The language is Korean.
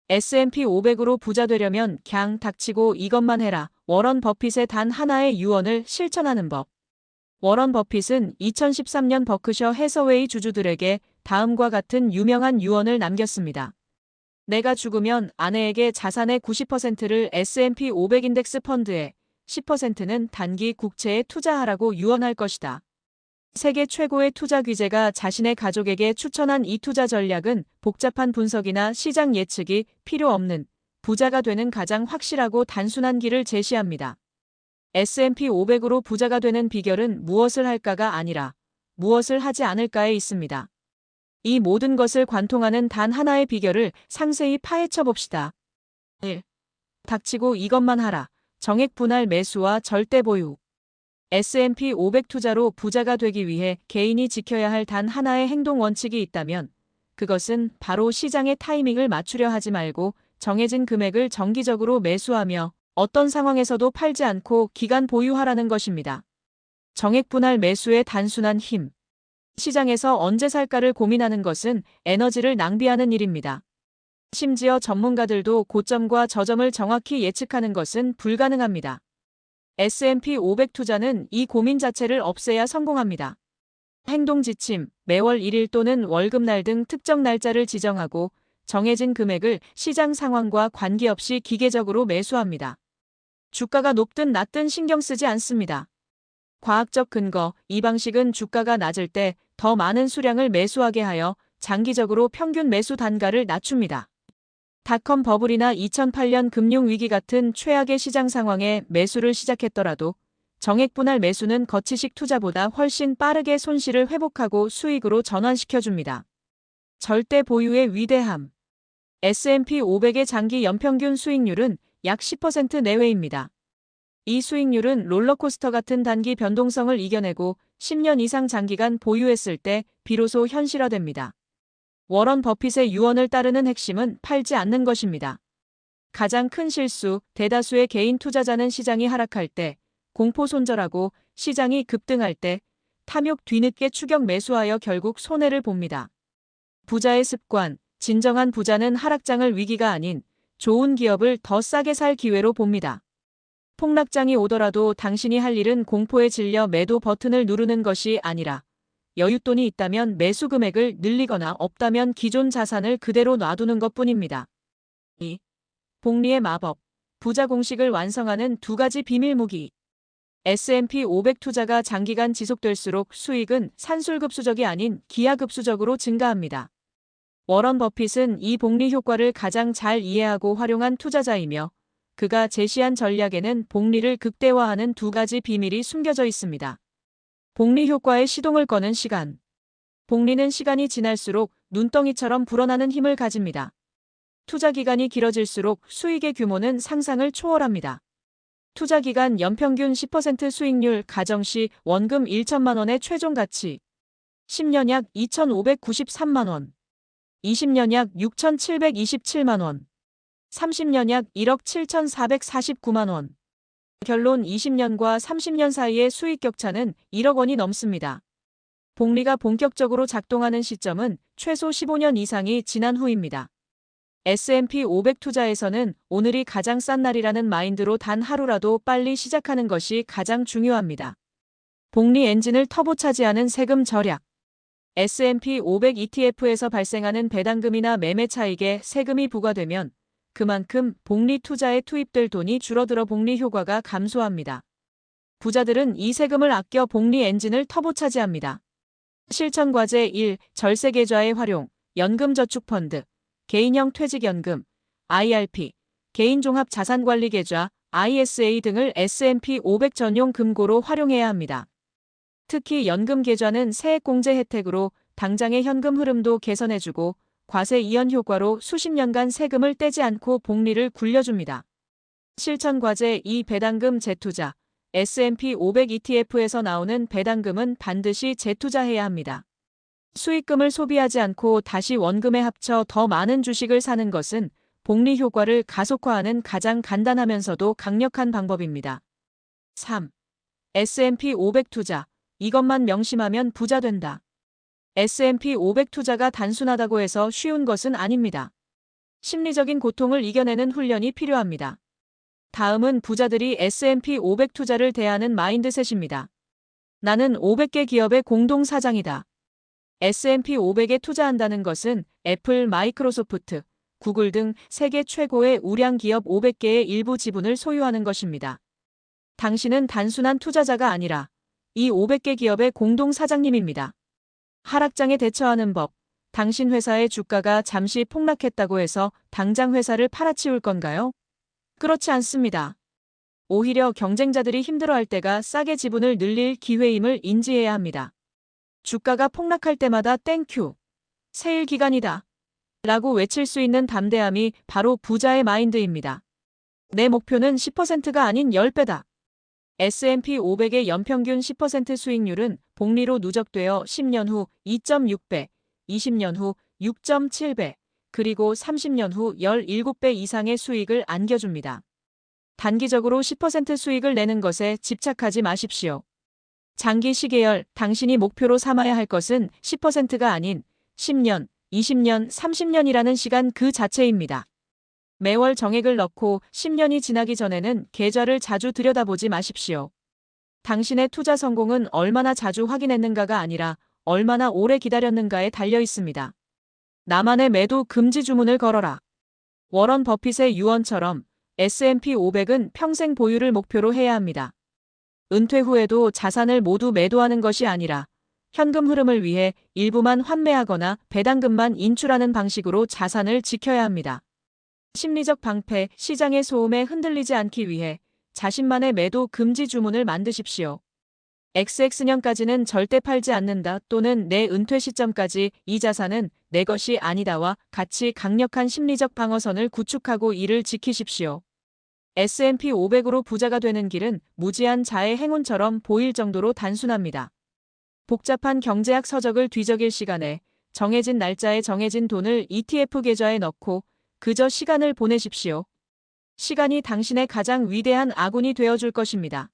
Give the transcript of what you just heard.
S&P 500으로 부자 되려면 그냥 닥치고 이것만 해라. 워런 버핏의 단 하나의 유언을 실천하는 법. 워런 버핏은 2013년 버크셔 해서웨이 주주들에게 다음과 같은 유명한 유언을 남겼습니다. 내가 죽으면 아내에게 자산의 90%를 S&P 500 인덱스 펀드에 10%는 단기 국채에 투자하라고 유언할 것이다. 세계 최고의 투자 귀재가 자신의 가족에게 추천한 이 투자 전략은 복잡한 분석이나 시장 예측이 필요 없는 부자가 되는 가장 확실하고 단순한 길을 제시합니다. S&P 500으로 부자가 되는 비결은 무엇을 할까가 아니라 무엇을 하지 않을까에 있습니다. 이 모든 것을 관통하는 단 하나의 비결을 상세히 파헤쳐 봅시다. 1. 닥치고 이것만 하라. 정액 분할 매수와 절대 보유. S&P 500 투자로 부자가 되기 위해 개인이 지켜야 할 단 하나의 행동 원칙이 있다면 그것은 바로 시장의 타이밍을 맞추려 하지 말고 정해진 금액을 정기적으로 매수하며 어떤 상황에서도 팔지 않고 기간 보유하라는 것입니다. 정액 분할 매수의 단순한 힘. 시장에서 언제 살까를 고민하는 것은 에너지를 낭비하는 일입니다. 심지어 전문가들도 고점과 저점을 정확히 예측하는 것은 불가능합니다. S&P 500 투자는 이 고민 자체를 없애야 성공합니다. 행동 지침, 매월 1일 또는 월급날 등 특정 날짜를 지정하고 정해진 금액을 시장 상황과 관계없이 기계적으로 매수합니다. 주가가 높든 낮든 신경 쓰지 않습니다. 과학적 근거, 이 방식은 주가가 낮을 때 더 많은 수량을 매수하게 하여 장기적으로 평균 매수 단가를 낮춥니다. 닷컴 버블이나 2008년 금융위기 같은 최악의 시장 상황에 매수를 시작했더라도 정액 분할 매수는 거치식 투자보다 훨씬 빠르게 손실을 회복하고 수익으로 전환시켜줍니다. 절대 보유의 위대함. S&P 500의 장기 연평균 수익률은 약 10% 내외입니다. 이 수익률은 롤러코스터 같은 단기 변동성을 이겨내고 10년 이상 장기간 보유했을 때 비로소 현실화됩니다. 워런 버핏의 유언을 따르는 핵심은 팔지 않는 것입니다. 가장 큰 실수, 대다수의 개인 투자자는 시장이 하락할 때 공포 손절하고 시장이 급등할 때 탐욕 뒤늦게 추격 매수하여 결국 손해를 봅니다. 부자의 습관, 진정한 부자는 하락장을 위기가 아닌 좋은 기업을 더 싸게 살 기회로 봅니다. 폭락장이 오더라도 당신이 할 일은 공포에 질려 매도 버튼을 누르는 것이 아니라 여윳돈이 있다면 매수 금액을 늘리거나 없다면 기존 자산을 그대로 놔두는 것뿐입니다. 2. 복리의 마법. 부자 공식을 완성하는 두 가지 비밀 무기. S&P 500 투자가 장기간 지속될수록 수익은 산술급수적이 아닌 기하급수적으로 증가합니다. 워런 버핏은 이 복리 효과를 가장 잘 이해하고 활용한 투자자이며 그가 제시한 전략에는 복리를 극대화하는 두 가지 비밀이 숨겨져 있습니다. 복리 효과의 시동을 거는 시간. 복리는 시간이 지날수록 눈덩이처럼 불어나는 힘을 가집니다. 투자 기간이 길어질수록 수익의 규모는 상상을 초월합니다. 투자 기간 연평균 10% 수익률 가정시 원금 1천만 원의 최종 가치. 10년 약 2,593만 원. 20년 약 6,727만 원. 30년 약 1억 7,449만 원. 결론 20년과 30년 사이의 수익 격차는 1억 원이 넘습니다. 복리가 본격적으로 작동하는 시점은 최소 15년 이상이 지난 후입니다. S&P 500 투자에서는 오늘이 가장 싼 날이라는 마인드로 단 하루라도 빨리 시작하는 것이 가장 중요합니다. 복리 엔진을 터보차지하는 세금 절약. S&P 500 ETF에서 발생하는 배당금이나 매매 차익에 세금이 부과되면 그만큼 복리 투자에 투입될 돈이 줄어들어 복리 효과가 감소합니다. 부자들은 이 세금을 아껴 복리 엔진을 터보차지합니다. 실천과제 1. 절세계좌의 활용, 연금저축펀드, 개인형 퇴직연금, IRP, 개인종합자산관리계좌, ISA 등을 S&P 500 전용 금고로 활용해야 합니다. 특히 연금계좌는 세액공제 혜택으로 당장의 현금 흐름도 개선해주고 과세 이연 효과로 수십 년간 세금을 떼지 않고 복리를 굴려줍니다. 실천과제 2. 배당금 재투자. S&P 500 ETF에서 나오는 배당금은 반드시 재투자해야 합니다. 수익금을 소비하지 않고 다시 원금에 합쳐 더 많은 주식을 사는 것은 복리 효과를 가속화하는 가장 간단하면서도 강력한 방법입니다. 3. S&P 500 투자. 이것만 명심하면 부자 된다. S&P 500 투자가 단순하다고 해서 쉬운 것은 아닙니다. 심리적인 고통을 이겨내는 훈련이 필요합니다. 다음은 부자들이 S&P 500 투자를 대하는 마인드셋입니다. 나는 500개 기업의 공동 사장이다. S&P 500에 투자한다는 것은 애플, 마이크로소프트, 구글 등 세계 최고의 우량 기업 500개의 일부 지분을 소유하는 것입니다. 당신은 단순한 투자자가 아니라 이 500개 기업의 공동 사장님입니다. 하락장에 대처하는 법. 당신 회사의 주가가 잠시 폭락했다고 해서 당장 회사를 팔아치울 건가요? 그렇지 않습니다. 오히려 경쟁자들이 힘들어할 때가 싸게 지분을 늘릴 기회임을 인지해야 합니다. 주가가 폭락할 때마다 땡큐, 세일 기간이다 라고 외칠 수 있는 담대함이 바로 부자의 마인드입니다. 내 목표는 10%가 아닌 10배다. S&P 500의 연평균 10% 수익률은 복리로 누적되어 10년 후 2.6배, 20년 후 6.7배, 그리고 30년 후 17배 이상의 수익을 안겨줍니다. 단기적으로 10% 수익을 내는 것에 집착하지 마십시오. 장기 시계열, 당신이 목표로 삼아야 할 것은 10%가 아닌 10년, 20년, 30년이라는 시간 그 자체입니다. 매월 정액을 넣고 10년이 지나기 전에는 계좌를 자주 들여다보지 마십시오. 당신의 투자 성공은 얼마나 자주 확인했는가가 아니라 얼마나 오래 기다렸는가에 달려 있습니다. 나만의 매도 금지 주문을 걸어라. 워런 버핏의 유언처럼 S&P 500은 평생 보유를 목표로 해야 합니다. 은퇴 후에도 자산을 모두 매도하는 것이 아니라 현금 흐름을 위해 일부만 환매하거나 배당금만 인출하는 방식으로 자산을 지켜야 합니다. 심리적 방패, 시장의 소음에 흔들리지 않기 위해 자신만의 매도 금지 주문을 만드십시오. XX년까지는 절대 팔지 않는다 또는 내 은퇴 시점까지 이 자산은 내 것이 아니다와 같이 강력한 심리적 방어선을 구축하고 이를 지키십시오. S&P 500으로 부자가 되는 길은 무지한 자의 행운처럼 보일 정도로 단순합니다. 복잡한 경제학 서적을 뒤적일 시간에 정해진 날짜에 정해진 돈을 ETF 계좌에 넣고 그저 시간을 보내십시오. 시간이 당신의 가장 위대한 아군이 되어줄 것입니다.